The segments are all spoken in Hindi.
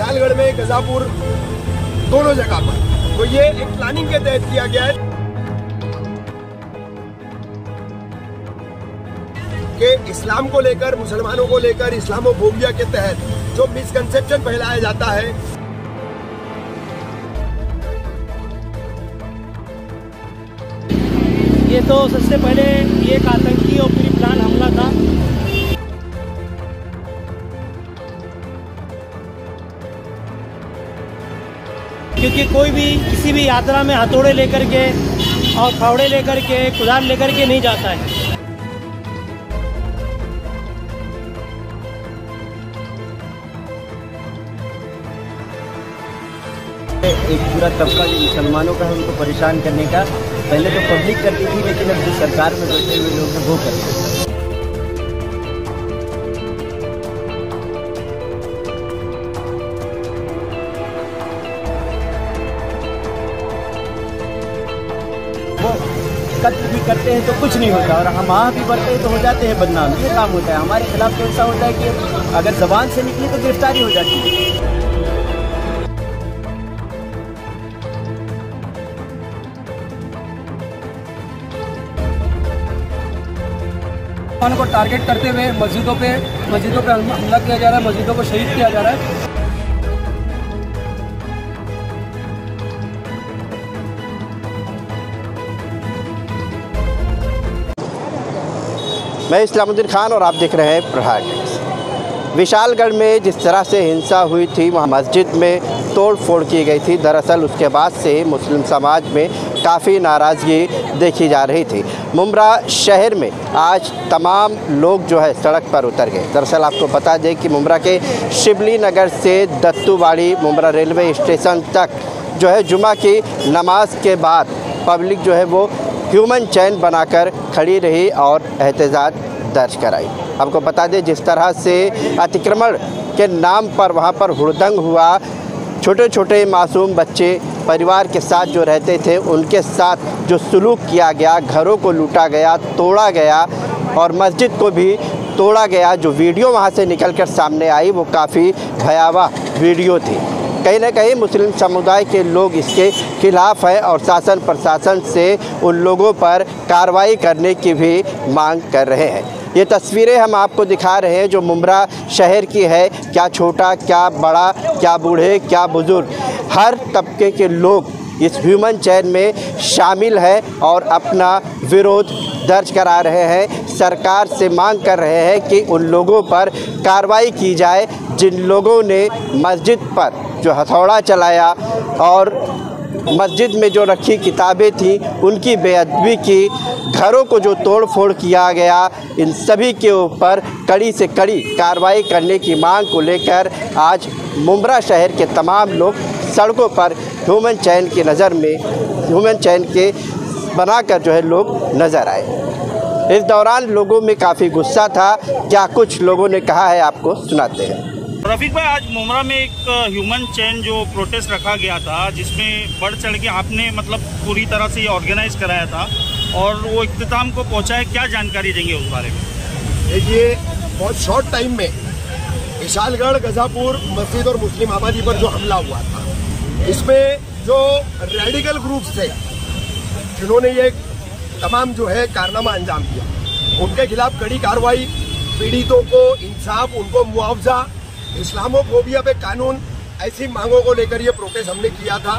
विशालगढ़ में, गजापुर, दोनों जगह पर। तो ये एक प्लानिंग के तहत किया गया है कि इस्लाम को लेकर, मुसलमानों को लेकर इस्लामोफोबिया के तहत जो मिसकंसेप्शन फैलाया जाता है, ये तो सबसे पहले ये एक आतंकी और प्री प्लान हमला था। क्योंकि कोई भी किसी भी यात्रा में हथौड़े लेकर के और फावड़े लेकर के, कुदाल लेकर के नहीं जाता है। एक पूरा तबका जो मुसलमानों का है उनको परेशान करने का पहले तो पब्लिक करती थी, लेकिन अब जो सरकार में बैठे हुए लोग हैं वो करते हैं। वो कत्ल भी करते हैं तो कुछ नहीं होता, और हम वहाँ भी बढ़ते हैं तो हो जाते हैं बदनाम। ये काम होता है हमारे खिलाफ। तो ऐसा होता है कि अगर जबान से निकली तो गिरफ्तारी हो जाती है। को टारगेट करते हुए मस्जिदों पे हमला किया जा रहा है, मस्जिदों को शहीद किया जा रहा है। मैं इस्लामुद्दीन खान और आप देख रहे हैं प्रहार टाइम्स। विशालगढ़ में जिस तरह से हिंसा हुई थी, वहाँ मस्जिद में तोड़ फोड़ की गई थी। दरअसल उसके बाद से मुस्लिम समाज में काफ़ी नाराज़गी देखी जा रही थी। मुंब्रा शहर में आज तमाम लोग जो है सड़क पर उतर गए। दरअसल आपको बता दें कि मुंब्रा के शिबली नगर से दत्तूवाड़ी मुंब्रा रेलवे स्टेशन तक जो है जुमा की नमाज के बाद पब्लिक जो है वो ह्यूमन चैन बनाकर खड़ी रही और एहतजाज दर्ज कराई। आपको बता दें जिस तरह से अतिक्रमण के नाम पर वहाँ पर हुड़दंग हुआ, छोटे छोटे मासूम बच्चे परिवार के साथ जो रहते थे उनके साथ जो सुलूक किया गया, घरों को लूटा गया, तोड़ा गया और मस्जिद को भी तोड़ा गया। जो वीडियो वहाँ से निकलकर सामने आई वो काफ़ी भयावह वीडियो थी। कहीं ना कहीं मुस्लिम समुदाय के लोग इसके खिलाफ़ हैं और शासन प्रशासन से उन लोगों पर कार्रवाई करने की भी मांग कर रहे हैं। ये तस्वीरें हम आपको दिखा रहे हैं जो मुंब्रा शहर की है। क्या छोटा, क्या बड़ा, क्या बूढ़े, क्या बुज़ुर्ग, हर तबके के लोग इस ह्यूमन चैन में शामिल हैं और अपना विरोध दर्ज करा रहे हैं। सरकार से मांग कर रहे हैं कि उन लोगों पर कार्रवाई की जाए जिन लोगों ने मस्जिद पर जो हथौड़ा चलाया और मस्जिद में जो रखी किताबें थी उनकी बेअदबी की, घरों को जो तोड़ फोड़ किया गया, इन सभी के ऊपर कड़ी से कड़ी कार्रवाई करने की मांग को लेकर आज मुंब्रा शहर के तमाम लोग सड़कों पर ह्यूमन चैन की नज़र में ह्यूमन चैन के बनाकर जो है लोग नज़र आए। इस दौरान लोगों में काफ़ी गुस्सा था। क्या कुछ लोगों ने कहा है आपको सुनाते हैं। रफीक भाई, आज मुंब्रा में एक ह्यूमन चैन जो प्रोटेस्ट रखा गया था, जिसमें बढ़ चढ़ के आपने मतलब पूरी तरह से ये ऑर्गेनाइज कराया था और वो इख्तिताम को पहुंचा है, क्या जानकारी देंगे उस बारे में? देखिए, बहुत शॉर्ट टाइम में विशालगढ़, गजापुर मस्जिद और मुस्लिम आबादी पर जो हमला हुआ था, इसमें जो रेडिकल ग्रुप्स थे जिन्होंने ये तमाम जो है कारनामा अंजाम दिया, उनके खिलाफ कड़ी कार्रवाई, पीड़ितों को इंसाफ, उनको मुआवजा, इस्लामोफोबिया पे कानून, ऐसी मांगों को लेकर ये प्रोटेस्ट हमने किया था।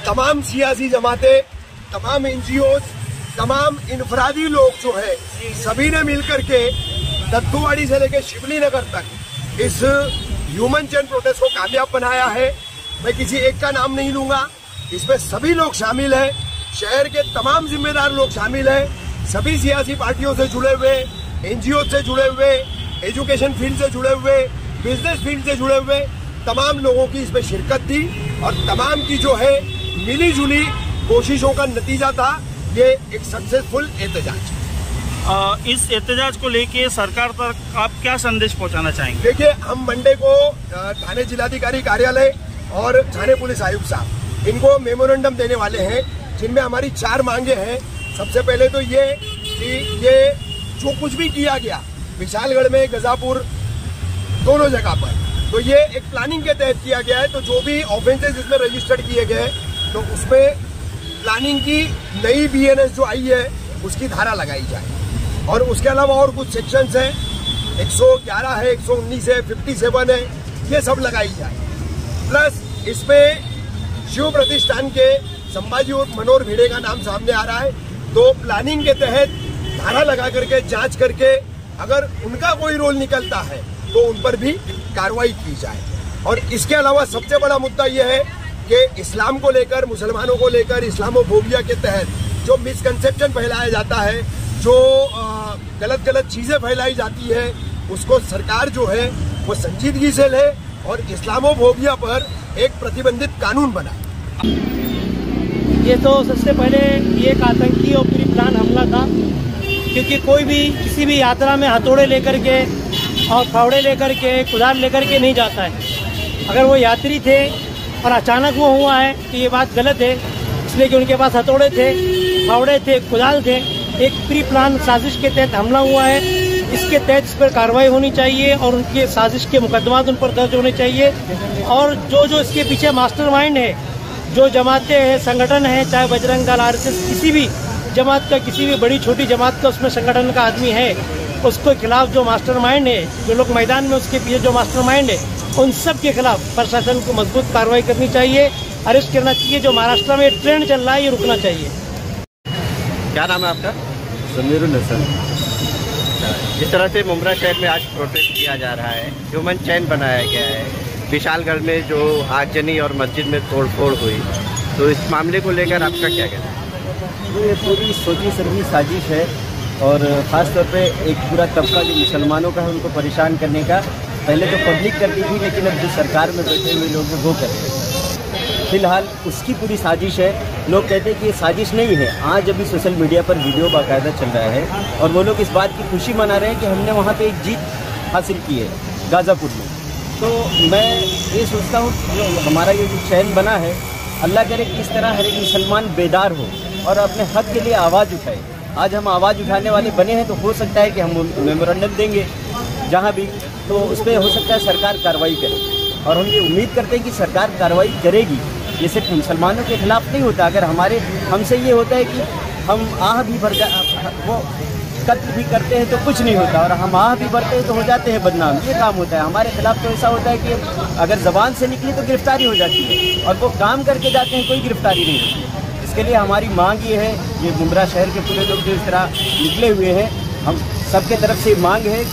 तमाम सियासी जमातें, तमाम एनजीओ, तमाम इनफरादी लोग जो है सभी ने मिलकर के दत्तूवाड़ी से लेकर शिबली नगर तक इस ह्यूमन चैन प्रोटेस्ट को कामयाब बनाया है। मैं किसी एक का नाम नहीं लूंगा, इसमें सभी लोग शामिल हैं, शहर के तमाम जिम्मेदार लोग शामिल हैं, सभी सियासी पार्टियों से जुड़े हुए, एनजीओ से जुड़े हुए, एजुकेशन फील्ड से जुड़े हुए, बिजनेस फील्ड से जुड़े हुए तमाम लोगों की इसमें शिरकत थी और तमाम की जो है मिली जुली कोशिशों का नतीजा था ये एक सक्सेसफुल एहतजाज। इस एहतजाज को लेके सरकार तक आप क्या संदेश पहुंचाना चाहेंगे? देखिए, हम मंडे को थाने जिलाधिकारी कार्यालय और थाने पुलिस आयुक्त साहब इनको मेमोरेंडम देने वाले हैं, जिनमें हमारी 4 मांगे हैं। सबसे पहले तो ये कि ये जो कुछ भी किया गया विशालगढ़ में, गजापुर, दोनों जगह पर, तो ये एक प्लानिंग के तहत किया गया है। तो जो भी ऑफेंसेस इसमें रजिस्टर्ड किए गए तो उसमें प्लानिंग की नई BNS जो आई है उसकी धारा लगाई जाए। और उसके अलावा और कुछ सेक्शंस हैं, 111 है, 119 है, 57 है, ये सब लगाई जाए। प्लस इसमें शिव प्रतिष्ठान के संभाजी और मनोहर भिड़े का नाम सामने आ रहा है। तो प्लानिंग के तहत धारा लगा करके जांच करके अगर उनका कोई रोल निकलता है तो उन पर भी कार्रवाई की जाए। और इसके अलावा सबसे बड़ा मुद्दा यह है कि इस्लाम को लेकर, मुसलमानों को लेकर इस्लामोफोबिया के तहत जो मिसकंसेप्शन फैलाया जाता है, जो गलत चीजें फैलाई जाती है, उसको सरकार जो है वो संजीदगी से ले और इस्लामोफोबिया पर एक प्रतिबंधित कानून बनाए। ये तो सबसे पहले ये एक आतंकी और पूरी प्लान हमला था, क्योंकि कोई भी किसी भी यात्रा में हथौड़े लेकर के और फावड़े लेकर के, कुदाल लेकर के नहीं जाता है। अगर वो यात्री थे और अचानक वो हुआ है तो ये बात गलत है, इसलिए कि उनके पास हथौड़े थे, फावड़े थे, कुदाल थे। एक प्री प्लान साजिश के तहत हमला हुआ है। इसके तहत इस पर कार्रवाई होनी चाहिए और उनके साजिश के मुकदमात उन पर दर्ज होने चाहिए। और जो इसके पीछे मास्टरमाइंड है, जो जमातें हैं, संगठन है, चाहे बजरंग दल, RSS, किसी भी जमात का, किसी भी बड़ी छोटी जमात का उसमें संगठन का आदमी है, उसके खिलाफ जो मास्टरमाइंड है, जो लोग मैदान में उसके पीछे जो मास्टरमाइंड है, उन सब के खिलाफ प्रशासन को मजबूत कार्रवाई करनी चाहिए, अरेस्ट करना चाहिए। जो महाराष्ट्र में ट्रेंड चल रहा है ये रुकना चाहिए। क्या नाम है आपका? समीरुल हसन। जिस तरह से मुमरा शहर में आज प्रोटेस्ट किया जा रहा है, ह्यूमन चैन बनाया गया है, विशालगढ़ में जो आगजनी और मस्जिद में तोड़फोड़ हुई, तो इस मामले को लेकर आपका क्या कहना है? तो ये पूरी सोची समझी साजिश है और ख़ास तौर पे एक पूरा तबका जो मुसलमानों का है उनको परेशान करने का। पहले तो पब्लिक करती थी, लेकिन अब जो सरकार में बैठे हुए लोग हैं वो कर रहे हैं। फिलहाल उसकी पूरी साजिश है। लोग कहते हैं कि ये साजिश नहीं है। आज अभी सोशल मीडिया पर वीडियो बाकायदा चल रहा है और वो लोग इस बात की खुशी मना रहे हैं कि हमने वहाँ पे एक जीत हासिल की है गाज़ापुर में। तो मैं ये सोचता हूँ जो हमारा ये जो चैन बना है, अल्लाह करे कि इस तरह हर एक मुसलमान बेदार हो और अपने हक के लिए आवाज़ उठाए। आज हम आवाज़ उठाने वाले बने हैं, तो हो सकता है कि हम मेमोरेंडम देंगे जहाँ भी, तो उस पर हो सकता है सरकार कार्रवाई करे। और हम ये उम्मीद करते हैं कि सरकार कार्रवाई करेगी। ये सिर्फ मुसलमानों के खिलाफ नहीं होता। अगर हमसे ये होता है कि हम आह भी भर वो कत्ल भी करते हैं तो कुछ नहीं होता, और हम आह भी भरते हैं तो हो जाते हैं बदनाम। ये काम होता है। हमारे खिलाफ तो ऐसा होता है कि अगर ज़बान से निकली तो गिरफ्तारी हो जाती है, और वो काम करके जाते हैं कोई गिरफ्तारी नहीं होती है। इसके लिए हमारी मांग ये है, ये मुमरा शहर के पूरे लोग जो इस तरह निकले हुए हैं, हम सबके तरफ से मांग है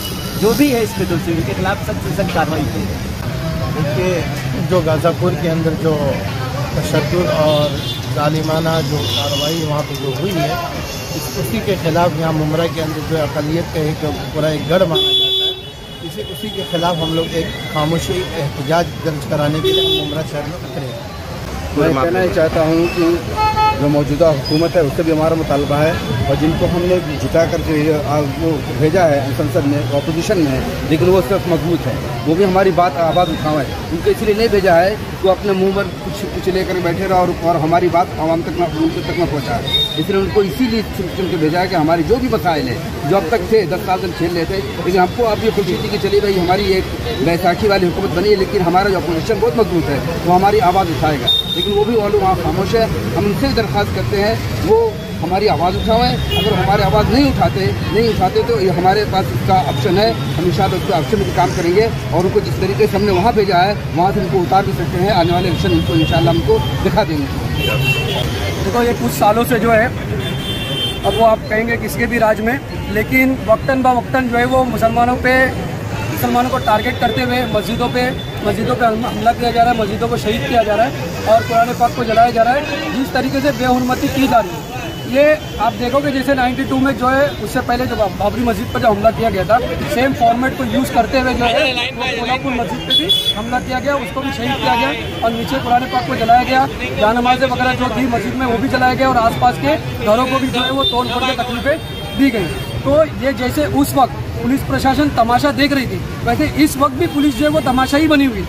जो भी है इसमें दोषी उनके खिलाफ सख्त से सख्त कार्रवाई की। देखिए, जो गाज़ापुर के अंदर जो तशद्दुद और जालिमाना जो कार्रवाई वहाँ पर जो हुई है, उसी के खिलाफ यहाँ मुमरा के अंदर जो अक़लियत का एक पूरा एक गढ़ माना जाता है, उसी के खिलाफ हम लोग एक खामोशी एहतजाज दर्ज कराने के लिए मुमरा शहर में उतरे हैं। मैं कहना चाहता हूँ कि जो मौजूदा हुकूमत है उससे भी हमारा मुतालबा है, और जिनको हमने जिता कर वो भेजा है संसद में, अपोजिशन में है, लेकिन वो सिर्फ मजबूत है, वो भी हमारी आवाज़ उठाएं। उनको इसलिए नहीं भेजा है कि वो अपने मुंह पर कुछ लेकर बैठे रहा और हमारी बात आवाम तक उनके तक न पहुँचाए। इसलिए उनको इसीलिए चुन के भेजा है कि हमारी जो भी मसाइल हैं, जो अब तक थे 10 साल तक झेल रहे थे, लेकिन हमको अब ये खुशी थी कि चलिए भाई हमारी एक बैसाखी वाली हुकूमत बनी है, लेकिन हमारा जो अपोजिशन बहुत मजबूत है, वो हमारी आवाज़ उठाएगा। लेकिन वो भी वो लोग वहाँ खामोश है। हम उनसे दरख्वास्त करते हैं वो हमारी आवाज़ उठाएं। अगर हमारी आवाज़ नहीं उठाते तो ये हमारे पास इसका ऑप्शन है, हम इंशाअल्लाह उसके ऑप्शन में काम करेंगे, और उनको जिस तरीके से हमने वहाँ भेजा है वहाँ से उनको उतार भी सकते हैं। आने वाले इलेक्शन इनको इंशाअल्लाह हमको दिखा देंगे। देखो, ये कुछ सालों से जो है, अब वो आप कहेंगे किसके भी राज में, लेकिन वक्तन ब वक्तन जो है वो मुसलमानों को टारगेट करते हुए मस्जिदों पे हमला किया जा रहा है, मस्जिदों को शहीद किया जा रहा है और कुरान पाक को जलाया जा रहा है। जिस तरीके से बेहुरमती की जा रही है, ये आप देखोगे जैसे 92 में जो है, उससे पहले जो बाबरी मस्जिद पर जो हमला किया गया था, सेम फॉर्मेट को यूज़ करते हुए जो है कोल्हापुर मस्जिद पे भी हमला किया गया, उसको भी शहीद किया गया और नीचे कुरान पाक को जलाया गया। जान नमाज़ें वगैरह जो थी मस्जिद में वो भी जलाया गया और आसपास के घरों को भी जो है वो तोड़ फोड़ के तकलीफें दी गई। तो ये जैसे उस वक्त पुलिस प्रशासन तमाशा देख रही थी, वैसे इस वक्त भी पुलिस जो है वो तमाशा ही बनी हुई,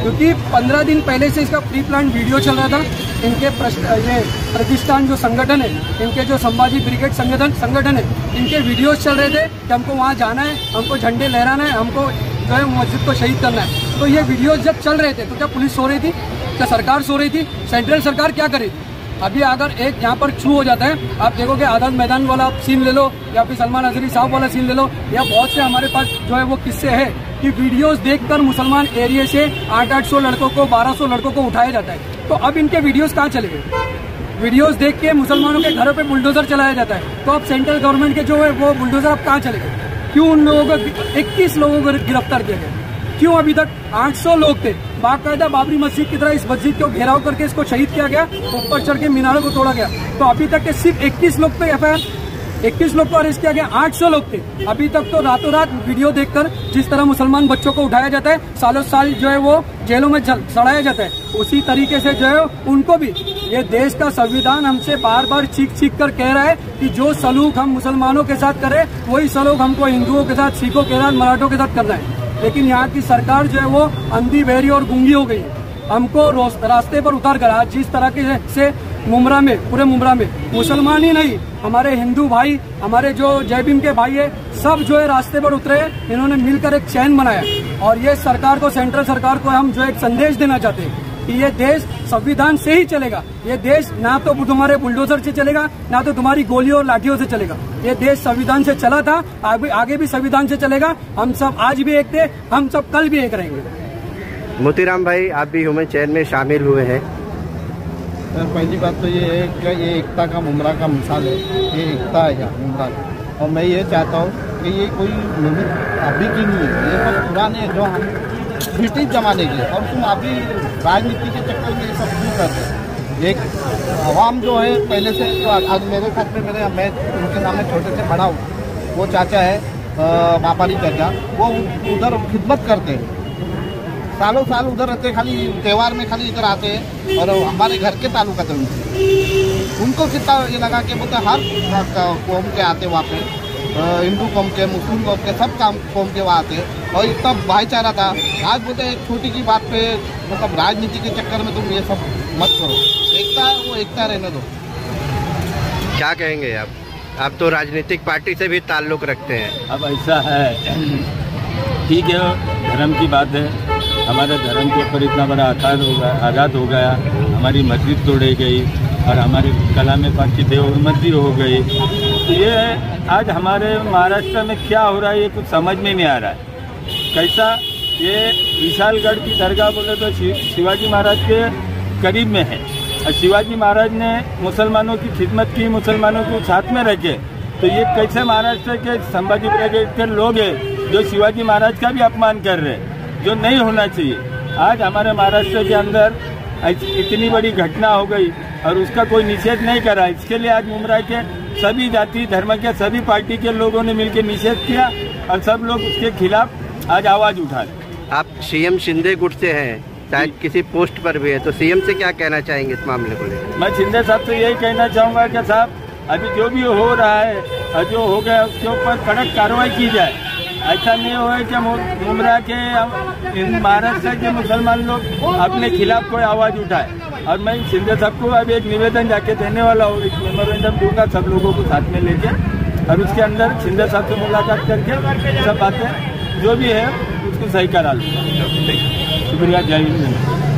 क्योंकि 15 दिन पहले से इसका प्री प्लान वीडियो चल रहा था। इनके ये प्रतिष्ठान जो संगठन है, इनके जो संभाजी ब्रिगेड संगठन है, इनके वीडियोस चल रहे थे कि हमको वहाँ जाना है, हमको झंडे लहराना है, हमको जो है मस्जिद को शहीद करना है। तो ये वीडियोस जब चल रहे थे तो क्या पुलिस सो रही थी, क्या सरकार सो रही थी, सेंट्रल सरकार क्या करी थी? अभी अगर एक यहाँ पर छू हो जाता है, आप देखोगे आज़ाद मैदान वाला सीन ले लो या फिर सलमान अजहरी साहब वाला सीन ले लो, या बहुत से हमारे पास जो है वो किस्से है कि वीडियोस देखकर मुसलमान एरिया से 800 लड़कों को 1200 लड़कों को उठाया जाता है। तो अब इनके वीडियोस कहाँ चले गए? वीडियोस देख के मुसलमानों के घरों पे बुलडोजर चलाया जाता है। तो अब सेंट्रल गवर्नमेंट के जो है वो बुलडोजर अब कहाँ चले गए? क्यों उन लोगों को 21 लोगों को गिरफ्तार किया गया? क्यों अभी तक 800 लोग थे? बाकायदा बाबरी मस्जिद की तरह इस मस्जिद को घेराव करके इसको शहीद किया गया, ऊपर चढ़ के मीनारों को तोड़ा गया। तो अभी तक के सिर्फ 21 लोग पे एफआईआर, 21 लोग को अरेस्ट किया गया, 800 लोग थे। अभी तक तो रातों रात वीडियो देखकर जिस तरह मुसलमान बच्चों को उठाया जाता है, सालों साल जो है वो जेलों में सड़ाया जाता है, उसी तरीके से जो है उनको भी ये देश का संविधान हमसे बार बार चीख चीख कर कह रहा है कि जो सलूक हम मुसलमानों के साथ करें वही सलूक हमको हिंदुओं के साथ, सिखों के साथ, मराठों के साथ करना है। लेकिन यहाँ की सरकार जो है वो अंधी, बहरी और गूंगी हो गई है। हमको रास्ते पर उतार कर आज जिस तरह के से मुमरा में, पूरे मुमरा में मुसलमान ही नहीं, हमारे हिंदू भाई, हमारे जो जय भीम के भाई है, सब जो है रास्ते पर उतरे। इन्होंने मिलकर एक चैन बनाया और ये सरकार को, सेंट्रल सरकार को हम जो एक संदेश देना चाहते हैं कि ये देश संविधान से ही चलेगा। ये देश ना तो तुम्हारे बुलडोजर से चलेगा, ना तो तुम्हारी गोलियों और लाठियों से चलेगा। ये देश संविधान से चला था, आगे भी संविधान से चलेगा। हम सब आज भी एक थे, हम सब कल भी एक रहेंगे। मोतीराम भाई, आप भी ह्यूमन चैन में शामिल हुए हैं। सर, पहली बात तो ये है कि ये एकता का मुमरा का मिसाल है, ये एकता है यहाँ मुमरा। और मैं ये चाहता हूँ कि ये कोई अभी की नहीं है, ये सब पुराने जो हम ब्रिटिश जमाने के, और तुम अभी राजनीति के चक्कर में ये सब क्यों करते हैं? एक आवाम जो है पहले से, तो आज मेरे साथ में मैं उनके सामने छोटे से बड़ा हूँ, वो चाचा है व्यापारी चाचा, वो उधर खिदमत करते हैं, सालों साल उधर रहते, खाली त्यौहार में खाली इधर आते हैं और हमारे घर के ताल्लुका थे उनको कितना ये लगा कि बोलते हर कौम के आते वहाँ पे, हिंदू कौम के, मुस्लिम कौम के, सब कौम के वहाँ आते और इतना भाईचारा था। आज बोलते एक छोटी की बात पे मतलब राजनीति के चक्कर में तुम ये सब मत करो, एकता है वो एकता रहने दो। क्या कहेंगे आप तो राजनीतिक पार्टी से भी ताल्लुक रखते हैं। अब ऐसा है, ठीक है, धर्म की बात है, हमारे धर्म के ऊपर इतना बड़ा आघात हो गया, हमारी मस्जिद तोड़ी गई और हमारे कला में पाक की देवमंदी हो गई। तो ये आज हमारे महाराष्ट्र में क्या हो रहा है ये कुछ समझ में नहीं आ रहा है। कैसा ये विशालगढ़ की दरगाह बोले तो शिवाजी महाराज के करीब में है और शिवाजी महाराज ने मुसलमानों की खिदमत की, मुसलमानों को साथ में रखे। तो ये कैसे महाराष्ट्र के संभाजी ब्रिगेड के लोग हैं जो शिवाजी महाराज का भी अपमान कर रहे हैं, जो नहीं होना चाहिए। आज हमारे महाराष्ट्र के अंदर इतनी बड़ी घटना हो गई और उसका कोई निषेध नहीं करा। इसके लिए आज मुमरा के सभी जाति धर्म के सभी पार्टी के लोगों ने मिलकर निषेध किया और सब लोग उसके खिलाफ आज आवाज उठा रहे। आप सीएम शिंदे गुट से हैं, शायद किसी पोस्ट पर भी है, तो सीएम से क्या कहना चाहेंगे इस मामले को लेकर? मैं शिंदे साहब से यही कहना चाहूँगा कि साहब अभी जो भी हो रहा है और जो हो गया उसके ऊपर कड़क कार्रवाई की जाए। ऐसा नहीं हो कि मुमरा के महाराष्ट्र के मुसलमान लोग अपने खिलाफ कोई आवाज़ उठाए। और मैं शिंदे साहब को अभी एक निवेदन जाके देने वाला हूँ, एक मेमोरेंडम दूंगा सब लोगों को साथ में लेके, और उसके अंदर शिंदे साहब से मुलाकात करके सब बातें जो भी है उसको सही करा लूँगा। शुक्रिया, जय हिंद।